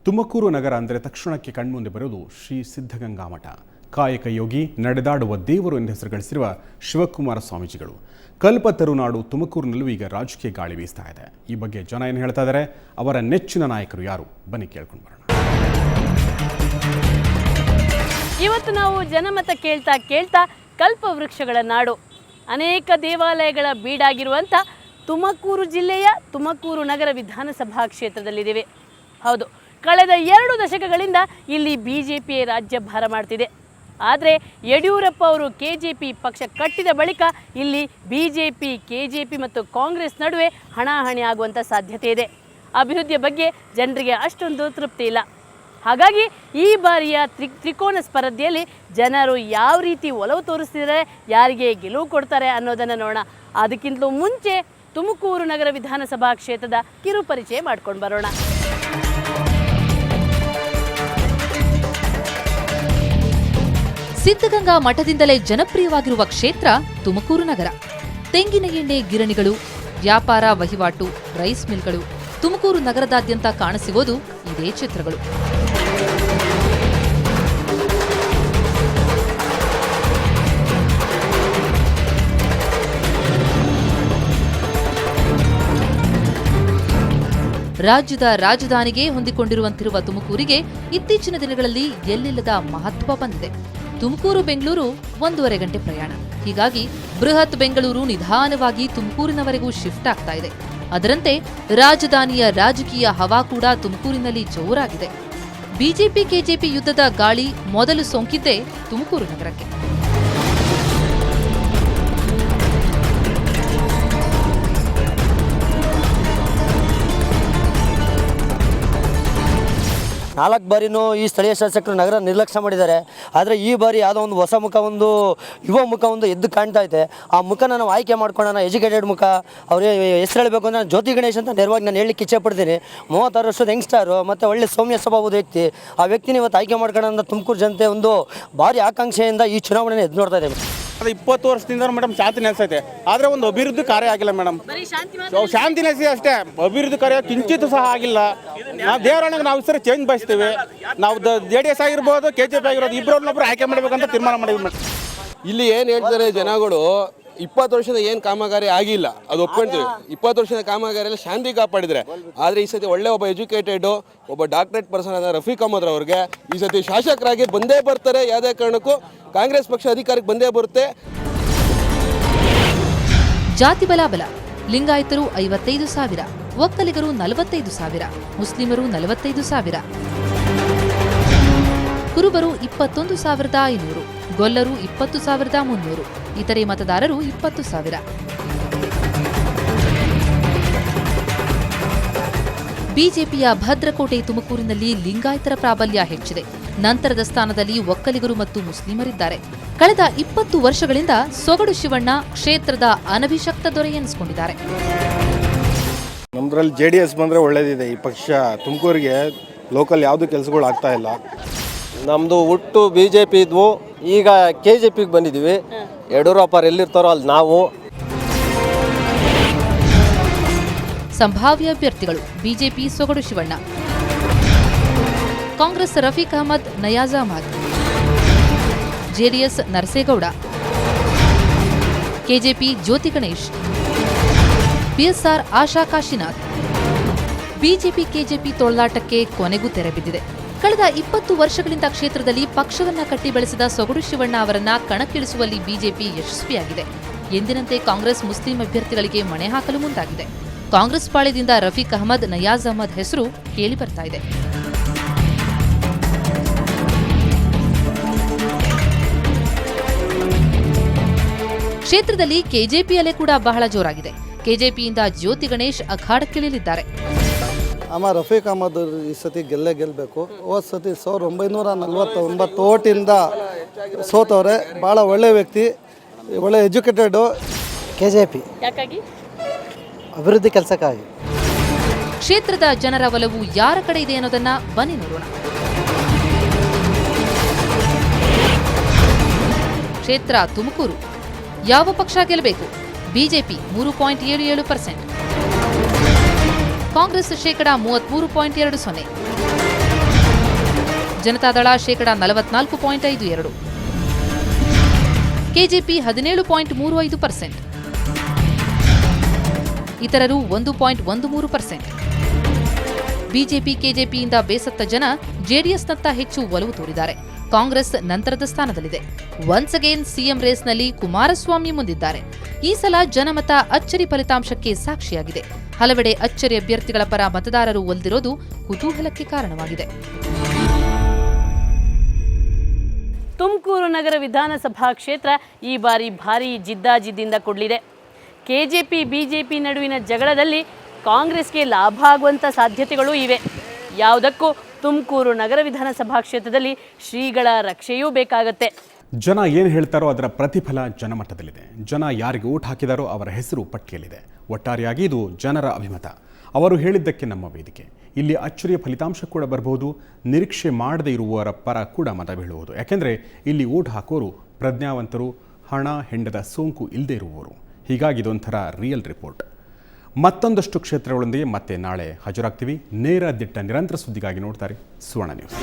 ತುಮಕೂರು ನಗರ ಅಂದರೆ ತಕ್ಷಣಕ್ಕೆ ಕಣ್ಮುಂದೆ ಬರೋದು ಶ್ರೀ ಸಿದ್ಧಗಂಗಾ ಮಠ. ಕಾಯಕ ಯೋಗಿ, ನಡೆದಾಡುವ ದೇವರು ಎಂದು ಹೆಸರು ಗಳಿಸಿರುವ ಶಿವಕುಮಾರ ಸ್ವಾಮೀಜಿಗಳು. ಕಲ್ಪತರುನಾಡು ತುಮಕೂರಿನಲ್ಲೂ ಈಗ ರಾಜಕೀಯ ಗಾಳಿ ಬೀಸ್ತಾ ಇದೆ. ಈ ಬಗ್ಗೆ ಜನ ಏನು ಹೇಳ್ತಾ ಇದ್ದಾರೆ, ಅವರ ನೆಚ್ಚಿನ ನಾಯಕರು ಯಾರು, ಬನ್ನಿ ಕೇಳ್ಕೊಂಡು ಬರೋಣ. ಇವತ್ತು ನಾವು ಜನಮತ ಕೇಳ್ತಾ ಕಲ್ಪವೃಕ್ಷಗಳ ನಾಡು, ಅನೇಕ ದೇವಾಲಯಗಳ ಬೀಡಾಗಿರುವಂಥ ತುಮಕೂರು ಜಿಲ್ಲೆಯ ತುಮಕೂರು ನಗರ ವಿಧಾನಸಭಾ ಕ್ಷೇತ್ರದಲ್ಲಿದ್ದೇವೆ. ಹೌದು, ಕಳೆದ 2 ದಶಕಗಳಿಂದ ಇಲ್ಲಿ BJP ರಾಜ್ಯಭಾರ ಮಾಡ್ತಿದೆ. ಆದರೆ ಯಡಿಯೂರಪ್ಪ ಅವರು KJP ಪಕ್ಷ ಕಟ್ಟಿದ ಬಳಿಕ ಇಲ್ಲಿ BJP, KJP ಮತ್ತು ಕಾಂಗ್ರೆಸ್ ನಡುವೆ ಹಣಾಹಣಿ ಆಗುವಂಥ ಸಾಧ್ಯತೆ ಇದೆ. ಅಭಿವೃದ್ಧಿಯ ಬಗ್ಗೆ ಜನರಿಗೆ ಅಷ್ಟೊಂದು ತೃಪ್ತಿ ಇಲ್ಲ. ಹಾಗಾಗಿ ಈ ಬಾರಿಯ ತ್ರಿಕೋನ ಸ್ಪರ್ಧೆಯಲ್ಲಿ ಜನರು ಯಾವ ರೀತಿ ಒಲವು ತೋರಿಸ್ತಿದ್ದಾರೆ, ಯಾರಿಗೆ ಗೆಲುವು ಕೊಡ್ತಾರೆ ಅನ್ನೋದನ್ನು ನೋಡೋಣ. ಅದಕ್ಕಿಂತಲೂ ಮುಂಚೆ ತುಮಕೂರು ನಗರ ವಿಧಾನಸಭಾ ಕ್ಷೇತ್ರದ ಕಿರು ಪರಿಚಯ ಮಾಡ್ಕೊಂಡು ಬರೋಣ. ಸಿದ್ಧಗಂಗಾ ಮಠದಿಂದಲೇ ಜನಪ್ರಿಯವಾಗಿರುವ ಕ್ಷೇತ್ರ ತುಮಕೂರು ನಗರ. ತೆಂಗಿನ ಎಣ್ಣೆ ಗಿರಣಿಗಳು, ವ್ಯಾಪಾರ ವಹಿವಾಟು, ರೈಸ್ ಮಿಲ್ಗಳು, ತುಮಕೂರು ನಗರದಾದ್ಯಂತ ಕಾಣಸಿಗೋದು ಇದೇ ಚಿತ್ರಗಳು. ರಾಜ್ಯದ ರಾಜಧಾನಿಗೆ ಹೊಂದಿಕೊಂಡಿರುವಂತಿರುವ ತುಮಕೂರಿಗೆ ಇತ್ತೀಚಿನ ದಿನಗಳಲ್ಲಿ ಎಲ್ಲಿಲ್ಲದ ಮಹತ್ವ ಬಂದಿದೆ. ತುಮಕೂರು ಬೆಂಗಳೂರು 1.5 ಗಂಟೆ ಪ್ರಯಾಣ. ಹೀಗಾಗಿ ಬೃಹತ್ ಬೆಂಗಳೂರು ನಿಧಾನವಾಗಿ ತುಮಕೂರಿನವರೆಗೂ ಶಿಫ್ಟ್ ಆಗ್ತಾ ಇದೆ. ಅದರಂತೆ ರಾಜಧಾನಿಯ ರಾಜಕೀಯ ಹವಾ ಕೂಡ ತುಮಕೂರಿನಲ್ಲಿ ಜೋರಾಗಿದೆ. ಬಿಜೆಪಿ KJP ಯುದ್ಧದ ಗಾಳಿ ಮೊದಲು ಸೋಂಕಿದ್ದೇ ತುಮಕೂರು ನಗರಕ್ಕೆ. ನಾಲ್ಕು ಬಾರಿನೂ ಈ ಸ್ಥಳೀಯ ಶಾಸಕರು ನಗರ ನಿರ್ಲಕ್ಷ್ಯ ಮಾಡಿದ್ದಾರೆ. ಆದರೆ ಈ ಬಾರಿ ಯಾವುದೋ ಒಂದು ಹೊಸ ಮುಖ, ಒಂದು ಯುವ ಮುಖ ಒಂದು ಎದ್ದು ಕಾಣ್ತಾ ಇದೆ. ಆ ಮುಖನ ನಾವು ಆಯ್ಕೆ ಮಾಡ್ಕೊಳ್ಳೋಣ, ಎಜುಕೇಟೆಡ್ ಮುಖ. ಅವ್ರಿಗೆ ಹೆಸರು ಹೇಳಬೇಕು ಅಂದರೆ ನಾನು ಜ್ಯೋತಿ ಗಣೇಶ್ ಅಂತ ನೇರವಾಗಿ ನಾನು ಹೇಳಲಿಕ್ಕೆ ಇಚ್ಛೆ ಪಡ್ತೀನಿ. 36 ವರ್ಷದ ಯಂಗ್ಸ್ಟಾರು ಮತ್ತು ಒಳ್ಳೆ ಸೌಮ್ಯ ಸ್ವಭಾವದ ವ್ಯಕ್ತಿ. ಆ ವ್ಯಕ್ತಿನ ಇವತ್ತು ಆಯ್ಕೆ ಮಾಡ್ಕೊಳ್ಳೋಣ ಅಂತ ತುಮಕೂರು ಜನತೆ ಒಂದು ಭಾರಿ ಆಕಾಂಕ್ಷೆಯಿಂದ ಈ ಚುನಾವಣೆ ಎದ್ದು ನೋಡ್ತಾ ಇದ್ದೇವೆ. ಅದು 20 ವರ್ಷದಿಂದ ಮೇಡಮ್ ಶಾಂತಿ ನೆಲೆಸೈತೆ, ಆದರೆ ಒಂದು ಅಭಿವೃದ್ಧಿ ಕಾರ್ಯ ಆಗಿಲ್ಲ ಮೇಡಮ್. ಶಾಂತಿ ನೆಲೆಸಿ ಅಷ್ಟೇ, ಅಭಿವೃದ್ಧಿ ಕಾರ್ಯ ಕಿಂಚಿತ್ ಸಹ ಆಗಿಲ್ಲ. ನಾವು ದೇವರೊಳಗೆ ನಾವು ಸರಿ ಚೇಂಜ್ ಬಯಸ್ತೀವಿ. ನಾವು JDS ಆಗಿರ್ಬೋದು, KJP ಆಗಿರ್ಬೋದು, ಇಬ್ಬರನ್ನೊಬ್ರು ಆಯ್ಕೆ ಮಾಡಬೇಕಂತ ತೀರ್ಮಾನ ಮಾಡಿದ್ವಿ ಮೇಡಮ್. ಇಲ್ಲಿ ಏನು ಹೇಳ್ತಾರೆ ಜನಗಳು, 20 ವರ್ಷದ ಏನು ಕಾಮಗಾರಿ ಆಗಿಲ್ಲ ಅದು ಒಪ್ಕೊಳ್ತೀವಿ. 20 ವರ್ಷದ ಕಾಮಗಾರಿಯಲ್ಲಿ ಶಾಂತಿ ಕಾಪಾಡಿದರೆ, ಆದರೆ ಈ ಸತಿ ಒಳ್ಳೆ ಒಬ್ಬ ಎಜುಕೇಟೆಡ್, ಒಬ್ಬ ಡಾಕ್ಟರೇಟ್ ಪರ್ಸನ್ ಆದ ರಫೀಕ್ ಅಹಮದ್ ಅವ್ರಿಗೆ ಈ ಸತಿ ಶಾಸಕರಾಗಿ ಬಂದೇ ಬರ್ತಾರೆ. ಯಾವುದೇ ಕಾರಣಕ್ಕೂ ಕಾಂಗ್ರೆಸ್ ಪಕ್ಷ ಅಧಿಕಾರಕ್ಕೆ ಬಂದೇ ಬರುತ್ತೆ. ಜಾತಿ ಬಲಾಬಲ: ಲಿಂಗಾಯತರು 55,000, ಒಕ್ಕಲಿಗರು 45,000, ಮುಸ್ಲಿಮರು 45,000, ಕುರುಬರು 21,500, ಗೊಲ್ಲರು 20,300, ಇತರೆ ಮತದಾರರು 20,000. ಬಿಜೆಪಿಯ ಭದ್ರಕೋಟೆ ತುಮಕೂರಿನಲ್ಲಿ ಲಿಂಗಾಯತರ ಪ್ರಾಬಲ್ಯ ಹೆಚ್ಚಿದೆ. ನಂತರದ ಸ್ಥಾನದಲ್ಲಿ ಒಕ್ಕಲಿಗರು ಮತ್ತು ಮುಸ್ಲಿಮರಿದ್ದಾರೆ. ಕಳೆದ 20 ವರ್ಷಗಳಿಂದ ಸೊಗಡು ಶಿವಣ್ಣ ಕ್ಷೇತ್ರದ ಅನಭಿಷಕ್ತ ದೊರೆ ಎನಿಸಿಕೊಂಡಿದ್ದಾರೆ. ನಮ್ದ್ರಲ್ಲಿ JDS ಬಂದರೆ ಒಳ್ಳೇದಿದೆ. ಈ ಪಕ್ಷ ತುಮಕೂರಿಗೆ ಲೋಕಲ್ ಯಾವುದು ಕೆಲಸಗಳು ಆಗ್ತಾ ಇಲ್ಲ. ನಮ್ಮದು ಹುಟ್ಟು BJP ಇದ್ವು, ಈಗ KJPಗೆ ಬಂದಿದ್ದೀವಿ. ಯಡಿಯೂರಪ್ಪ ಎಲ್ಲಿರ್ತಾರೋ ಅಲ್ಲಿ ನಾವು. ಸಂಭಾವ್ಯ ಅಭ್ಯರ್ಥಿಗಳು: ಬಿಜೆಪಿ ಸೊಗಡು ಶಿವಣ್ಣ, ಕಾಂಗ್ರೆಸ್ ರಫೀಕ್ ಅಹಮದ್, ನಯಾಜ್ ಅಹಮದ್, JDS ನರಸೇಗೌಡ, KJP ಜ್ಯೋತಿ ಗಣೇಶ್, PSR ಆಶಾ ಕಾಶಿನಾಥ್. ಬಿಜೆಪಿ KJP ತೊಳಲಾಟಕ್ಕೆ ಕೊನೆಗೂ ತೆರೆ ಬಿದ್ದಿದೆ. ಕಳೆದ 20 ವರ್ಷಗಳಿಂದ ಕ್ಷೇತ್ರದಲ್ಲಿ ಪಕ್ಷವನ್ನ ಕಟ್ಟಿ ಬೆಳೆಸಿದ ಸೊಗಡು ಶಿವಣ್ಣ ಅವರನ್ನ ಕಣಕ್ಕಿಳಿಸುವಲ್ಲಿ ಬಿಜೆಪಿ ಯಶಸ್ವಿಯಾಗಿದೆ. ಎಂದಿನಂತೆ ಕಾಂಗ್ರೆಸ್ ಮುಸ್ಲಿಂ ಅಭ್ಯರ್ಥಿಗಳಿಗೆ ಮಣೆ ಹಾಕಲು ಮುಂದಾಗಿದೆ. ಕಾಂಗ್ರೆಸ್ ಪಾಳ್ಯದಿಂದ ರಫೀಕ್ ಅಹಮದ್, ನಯಾಜ್ ಅಹಮದ್ ಹೆಸರು ಕೇಳಿ ಬರ್ತಾ ಇದೆ. ಕ್ಷೇತ್ರದಲ್ಲಿ KJP ಅಲೆ ಕೂಡ ಬಹಳ ಜೋರಾಗಿದೆ. KJPಯಿಂದ ಜ್ಯೋತಿ ಗಣೇಶ್ ಅಖಾಡಕ್ಕಿಳಿಯಲಿದ್ದಾರೆ. ಅಮ್ಮ ರಫೀಕ್ ಅಹಮದ್ ಈ ಸತಿ ಗೆಲ್ಲಬೇಕು. ಹೋದ ಸತಿ 1949 ಓಟಿಂದ ಸೋತವ್ರೆ. ಭಾಳ ಒಳ್ಳೆ ವ್ಯಕ್ತಿ, ಒಳ್ಳೆ ಎಜುಕೇಟೆಡು. KJP ಯಾಕಾಗಿ? ಅಭಿವೃದ್ಧಿ ಕೆಲಸಕ್ಕಾಗಿ. ಕ್ಷೇತ್ರದ ಜನರ ಒಲವು ಯಾರ ಕಡೆ ಇದೆ ಅನ್ನೋದನ್ನ ಬನ್ನಿ ನೋಡೋಣ. ಕ್ಷೇತ್ರ ತುಮಕೂರು. ಯಾವ ಪಕ್ಷ ಗೆಲ್ಲಬೇಕು? ಬಿಜೆಪಿ 3.77%, ಕಾಂಗ್ರೆಸ್ ಶೇಕಡ 33.20%, ಜನತಾದಳ ಶೇಕಡ 44.52, ಕೆಜೆಪಿ 17.35%, ಇತರರು 1.13%. ಬಿಜೆಪಿ ಕೆಜೆಪಿಯಿಂದ ಬೇಸತ್ತ ಜನ ಜೆಡಿಎಸ್ನತ್ತ ಹೆಚ್ಚು ಒಲವು ತೋರಿದ್ದಾರೆ. ಕಾಂಗ್ರೆಸ್ ನಂತರದ ಸ್ಥಾನದಲ್ಲಿದೆ. ಒನ್ಸ್ ಅಗೇನ್ ಸಿಎಂ ರೇಸ್ನಲ್ಲಿ ಕುಮಾರಸ್ವಾಮಿ ಮುಂದಿದ್ದಾರೆ. ಈ ಸಲ ಜನಮತ ಅಚ್ಚರಿ ಫಲಿತಾಂಶಕ್ಕೆ ಸಾಕ್ಷಿಯಾಗಿದೆ. ಹಲವೆಡೆ ಅಚ್ಚರಿ ಅಭ್ಯರ್ಥಿಗಳ ಪರ ಮತದಾರರು ಒಲ್ದಿರೋದು ಕುತೂಹಲಕ್ಕೆ ಕಾರಣವಾಗಿದೆ. ತುಮಕೂರು ನಗರ ವಿಧಾನಸಭಾ ಕ್ಷೇತ್ರ ಈ ಬಾರಿ ಭಾರೀ ಜಿದ್ದಾಜಿದ್ದಿಂದ ಕೂಡಲಿದೆ. ಕೆಜೆಪಿ ಬಿಜೆಪಿ ನಡುವಿನ ಜಗಳದಲ್ಲಿ ಕಾಂಗ್ರೆಸ್ಗೆ ಲಾಭ ಆಗುವಂಥ ಸಾಧ್ಯತೆಗಳೂ ಇವೆ. ಯಾವುದಕ್ಕೂ ತುಮಕೂರು ನಗರ ವಿಧಾನಸಭಾ ಕ್ಷೇತ್ರದಲ್ಲಿ ಶ್ರೀಗಳ ರಕ್ಷೆಯೂ ಬೇಕಾಗತ್ತೆ. ಜನ ಏನು ಹೇಳ್ತಾರೋ ಅದರ ಪ್ರತಿಫಲ ಜನಮಟ್ಟದಲ್ಲಿದೆ. ಜನ ಯಾರಿಗೆ ಓಟ್ ಹಾಕಿದಾರೋ ಅವರ ಹೆಸರು ಪಟ್ಟಿಯಲ್ಲಿದೆ. ಒಟ್ಟಾರೆಯಾಗಿ ಇದು ಜನರ ಅಭಿಮತ. ಅವರು ಹೇಳಿದ್ದಕ್ಕೆ ನಮ್ಮ ವೇದಿಕೆ. ಇಲ್ಲಿ ಅಚ್ಚರಿಯ ಫಲಿತಾಂಶ ಕೂಡ ಬರಬಹುದು. ನಿರೀಕ್ಷೆ ಮಾಡದೇ ಇರುವವರ ಪರ ಕೂಡ ಮತ ಬೀಳುವುದು. ಯಾಕೆಂದರೆ ಇಲ್ಲಿ ಓಟ್ ಹಾಕೋರು ಪ್ರಜ್ಞಾವಂತರು, ಹಣ ಹೆಂಡದ ಸೋಂಕು ಇಲ್ಲದೆ ಇರುವವರು. ಹೀಗಾಗಿ ಇದೊಂಥರ ರಿಯಲ್ ರಿಪೋರ್ಟ್. ಮತ್ತೊಂದಷ್ಟು ಕ್ಷೇತ್ರಗಳೊಂದಿಗೆ ಮತ್ತೆ ನಾಳೆ ಹಾಜರಾಗ್ತೀವಿ. ನೇರ ದಿಟ್ಟ ನಿರಂತರ ಸುದ್ದಿಗಾಗಿ ನೋಡ್ತಾರೆ ಸುವರ್ಣ ನ್ಯೂಸ್.